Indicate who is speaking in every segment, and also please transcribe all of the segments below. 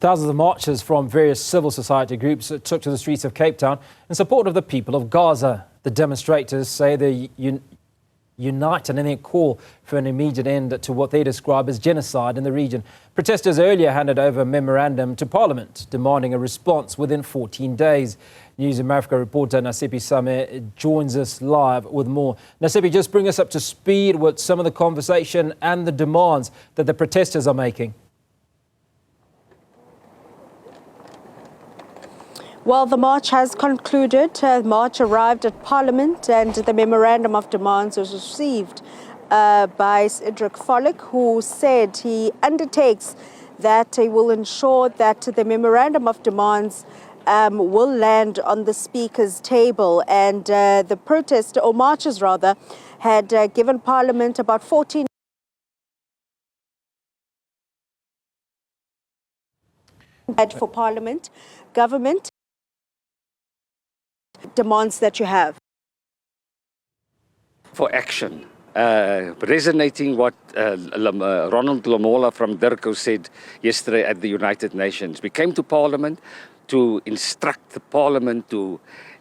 Speaker 1: Thousands of marchers from various civil society groups took to the streets of Cape Town in support of the people of Gaza. The demonstrators say they unite and then call for an immediate end to what they describe as genocide in the region. Protesters earlier handed over a memorandum to Parliament demanding a response within 14 days. Newzroom Afrika reporter Nasiphi Same joins us live with more. Nasiphi, just bring us up to speed with some of the conversation and the demands that the protesters are making.
Speaker 2: Well, the march has concluded. The march arrived at Parliament and the Memorandum of Demands was received by Cedric Follick, who said he undertakes that he will ensure that the Memorandum of Demands will land on the Speaker's table. And the protest, or marchers rather, had given Parliament about 14 for Parliament, government demands that you have.
Speaker 3: For action, resonating what Ronald Lamola from DIRCO said yesterday at the United Nations. We came to Parliament to instruct the Parliament to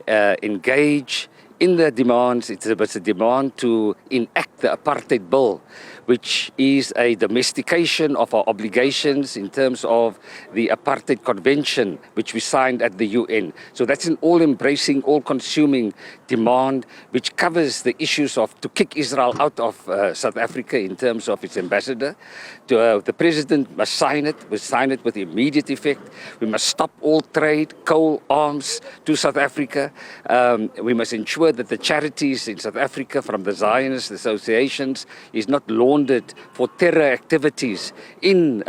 Speaker 3: engage in the demands. It was a demand to enact the apartheid bill, which is a domestication of our obligations in terms of the Apartheid Convention, which we signed at the UN. So that's an all-embracing, all-consuming demand, which covers the issues of to kick Israel out of South Africa in terms of its ambassador. The president must sign it with immediate effect. We must stop all trade, coal, arms to South Africa. We must ensure that the charities in South Africa from the Zionist associations is not laundered for terror activities in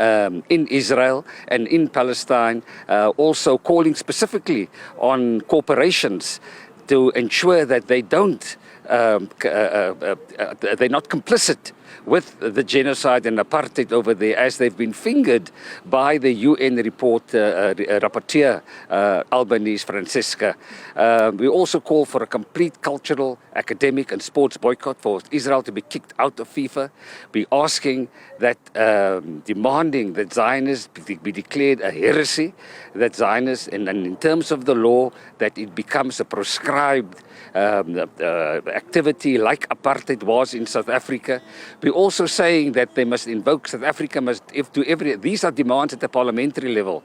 Speaker 3: Israel and in Palestine, also calling specifically on corporations to ensure that they don't, they're not complicit with the genocide and apartheid over there, as they've been fingered by the UN report rapporteur, Albanese Francesca. We also call for a complete cultural, academic and sports boycott for Israel to be kicked out of FIFA. We're asking that, demanding that Zionists be declared a heresy, that Zionists, and in terms of the law, that it becomes a proscribed activity like apartheid was in South Africa. We're also saying that they must invoke, South Africa must, these are demands at the parliamentary level.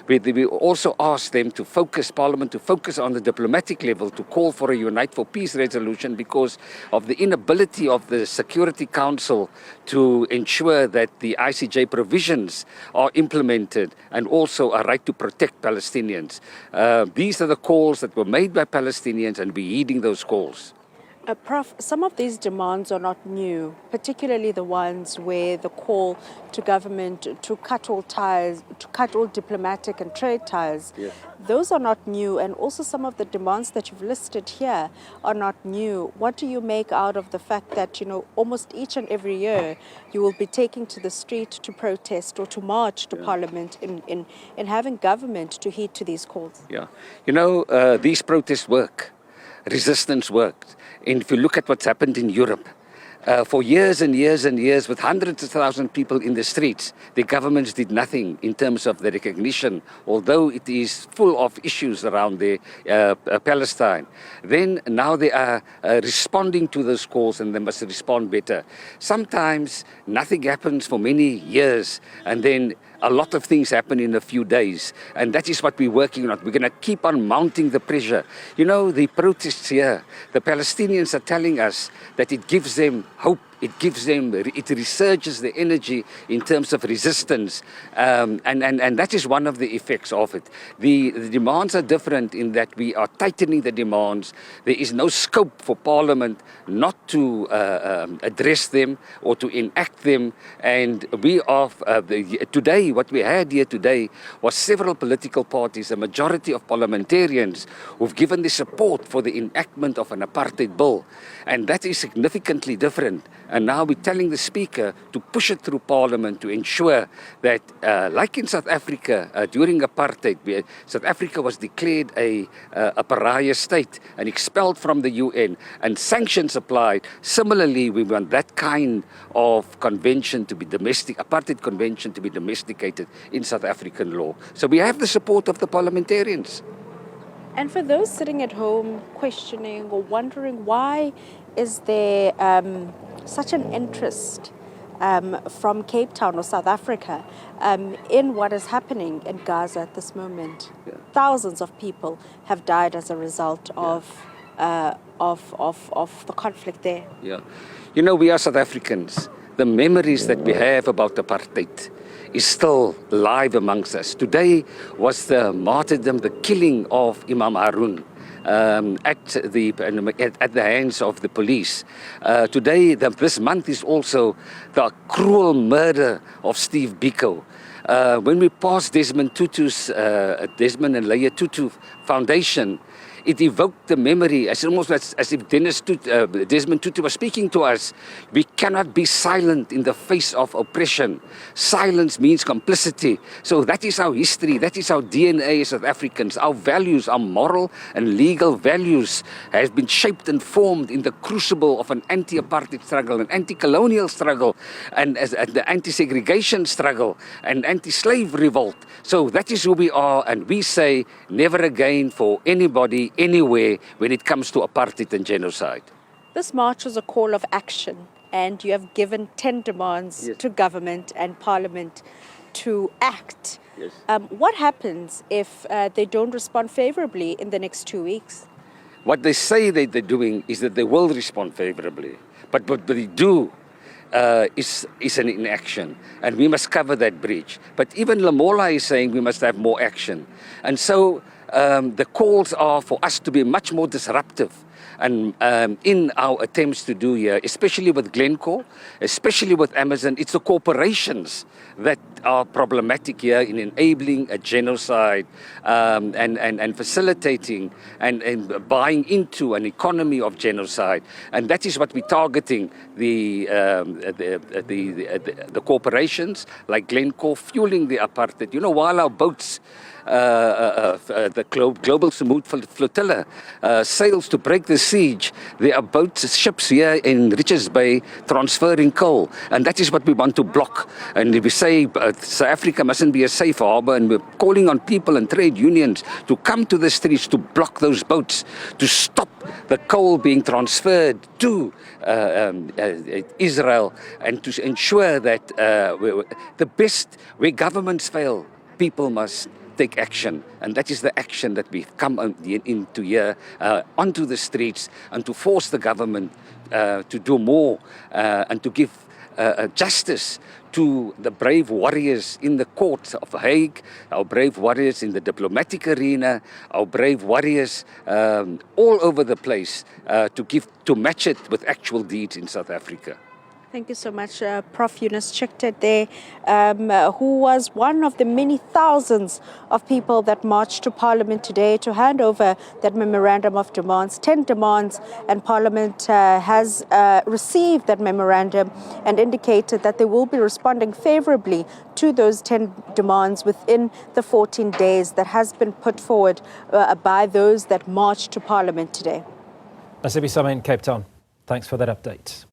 Speaker 3: We also ask them to focus, Parliament to focus on the diplomatic level, to call for a Unite for Peace resolution because of the inability of the Security Council to ensure that the ICJ provisions are implemented and also a right to protect Palestinians. These are the calls that were made by Palestinians and we're heeding those calls.
Speaker 2: Prof, some of these demands are not new, particularly the ones where the call to government to cut all ties, to cut all diplomatic and trade ties. Yeah. Those are not new, and also some of the demands that you've listed here are not new. What do you make out of the fact that, you know, almost each and every year you will be taking to the street to protest or to march to Parliament in having government to heed to these calls? Yeah,
Speaker 3: you know, these protests work. Resistance worked. And if you look at what's happened in Europe, for years and years and years, with hundreds of thousands of people in the streets, the governments did nothing in terms of the recognition, although it is full of issues around Palestine. Then now they are responding to those calls, and they must respond better. Sometimes nothing happens for many years, and then a lot of things happen in a few days, and that is what we're working on. We're going to keep on mounting the pressure. You know, the protests here, the Palestinians are telling us that it gives them hope. It gives them, it resurges the energy in terms of resistance, and that is one of the effects of it. The demands are different in that we are tightening the demands. There is no scope for Parliament not to address them or to enact them, and we are, today, what we had here today was several political parties, a majority of parliamentarians who've given the support for the enactment of an apartheid bill, and that is significantly different And now we're telling the Speaker to push it through Parliament to ensure that, like in South Africa, during apartheid, South Africa was declared a pariah state and expelled from the UN, and sanctions applied. Similarly, we want that kind of convention to be apartheid convention to be domesticated in South African law. So we have the support of the parliamentarians.
Speaker 2: And for those sitting at home questioning or wondering, why is there such an interest from Cape Town or South Africa in what is happening in Gaza at this moment? Yeah. Thousands of people have died as a result of the conflict there.
Speaker 3: Yeah. You know, we are South Africans. The memories that we have about apartheid is still live amongst us. Today was the martyrdom, the killing of Imam Harun at the hands of the police. Today, this month is also the cruel murder of Steve Biko. When we passed Desmond Tutu's, Desmond and Leah Tutu Foundation, it evoked the memory, almost as if Desmond Tutu was speaking to us. We cannot be silent in the face of oppression. Silence means complicity. So that is our history, that is our DNA as South Africans. Our values, our moral and legal values have been shaped and formed in the crucible of an anti-apartheid struggle, an anti-colonial struggle, and the anti-segregation struggle, and anti-slave revolt. So that is who we are, and we say never again for anybody, anywhere, when it comes to apartheid and genocide.
Speaker 2: This march was a call of action, and you have given 10 demands to government and parliament to act.
Speaker 3: Yes.
Speaker 2: What happens if they don't respond favorably in the next 2 weeks?
Speaker 3: What they say that they're doing is that they will respond favorably, but what they do is an inaction, and we must cover that breach. But even Lamola is saying we must have more action, and so the calls are for us to be much more disruptive and in our attempts to do here, especially with Glencore, especially with Amazon. It's the corporations that are problematic here in enabling a genocide and facilitating and buying into an economy of genocide. And that is what we're targeting, the corporations like Glencore fueling the apartheid. You know, while our boats, the global Samud flotilla sails to break the siege, there are boats, ships here in Richards Bay transferring coal, and that is what we want to block. And we say South Africa mustn't be a safe harbor, and we're calling on people and trade unions to come to the streets to block those boats, to stop the coal being transferred to Israel, and to ensure that the best, where governments fail, people must take action, and that is the action that we've come into here, onto the streets, and to force the government to do more and to give justice to the brave warriors in the courts of Hague, our brave warriors in the diplomatic arena, our brave warriors all over the place, to match it with actual deeds in South Africa.
Speaker 2: Thank you so much, Prof. Eunice Chictet there, who was one of the many thousands of people that marched to Parliament today to hand over that memorandum of demands, 10 demands, and Parliament has received that memorandum and indicated that they will be responding favorably to those 10 demands within the 14 days that has been put forward by those that marched to Parliament today.
Speaker 1: Nasiphi Same in Cape Town. Thanks for that update.